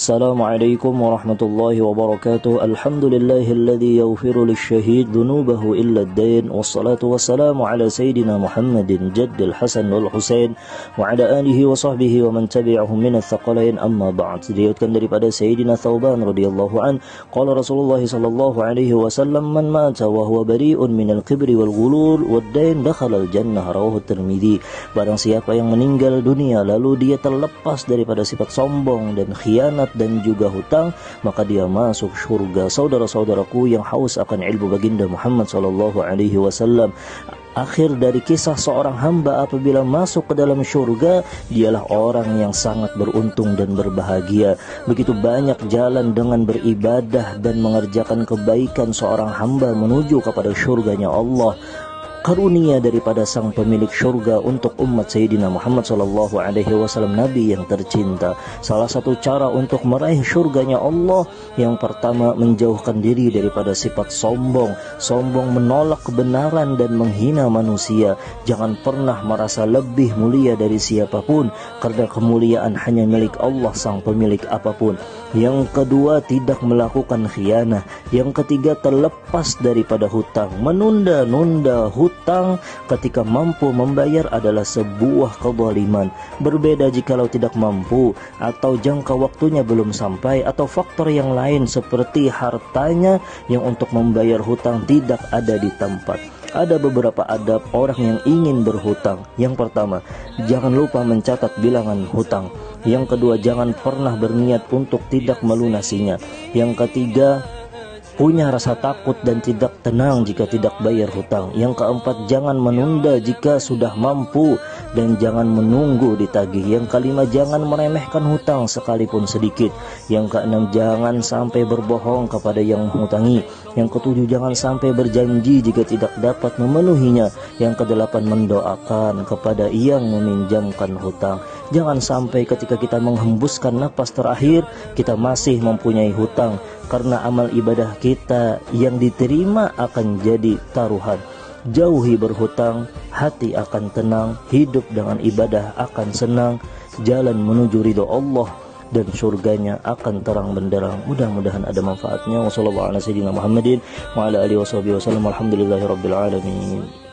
Assalamualaikum warahmatullahi wabarakatuh. Alhamdulillahilladzi yaghfiru lisyahid dhunubahu illa ad-dain. Wassalatu wassalamu ala sayyidina Muhammadin jaddil Hasan wal Husain wa ala alihi wa sahbihi wa man tabi'ahum min ats-tsaqalain, amma ba'd. Diriwayatkan daripada Sayyidina Thauban radhiyallahu an, qala Rasulullah sallallahu alaihi wasallam, man mata wa huwa bari'un minal kibri wal ghulul wad dain dakhala al-jannah, rawahu Tirmidzi. Barang siapa yang meninggal dunia lalu dia terlepas daripada sifat sombong dan khianat dan juga hutang, maka dia masuk surga. Saudara-saudaraku yang haus akan ilmu baginda Muhammad sallallahu alaihi wasallam, akhir dari kisah seorang hamba apabila masuk ke dalam surga, dialah orang yang sangat beruntung dan berbahagia. Begitu banyak jalan dengan beribadah dan mengerjakan kebaikan seorang hamba menuju kepada surganya Allah. Karunia daripada sang pemilik surga untuk umat Sayyidina Muhammad sallallahu alaihi wasallam, Nabi yang tercinta. Salah satu cara untuk meraih surganya Allah, yang pertama menjauhkan diri daripada sifat sombong. Sombong menolak kebenaran dan menghina manusia. Jangan pernah merasa lebih mulia dari siapapun, karena kemuliaan hanya milik Allah sang pemilik apapun. Yang kedua, tidak melakukan khianah. Yang ketiga, terlepas daripada hutang. Menunda-nunda hutang ketika mampu membayar adalah sebuah kezaliman. Berbeda jikalau tidak mampu, atau jangka waktunya belum sampai, atau faktor yang lain seperti hartanya yang untuk membayar hutang tidak ada di tempat. Ada beberapa adab orang yang ingin berhutang. Yang pertama, jangan lupa mencatat bilangan hutang. Yang kedua, jangan pernah berniat untuk tidak melunasinya. Yang ketiga, punya rasa takut dan tidak tenang jika tidak bayar hutang. Yang keempat, jangan menunda jika sudah mampu dan jangan menunggu ditagih. Yang kelima, jangan meremehkan hutang sekalipun sedikit. Yang keenam, jangan sampai berbohong kepada yang menghutangi. Yang ketujuh, jangan sampai berjanji jika tidak dapat memenuhinya. Yang kedelapan, mendoakan kepada yang meminjamkan hutang. Jangan sampai ketika kita menghembuskan napas terakhir kita masih mempunyai hutang, karena amal ibadah kita yang diterima akan jadi taruhan. Jauhi berhutang, hati akan tenang, hidup dengan ibadah akan senang, jalan menuju ridho Allah dan surganya akan terang benderang. Mudah-mudahan ada manfaatnya. Wassalamualaikum warahmatullahi wabarakatuh.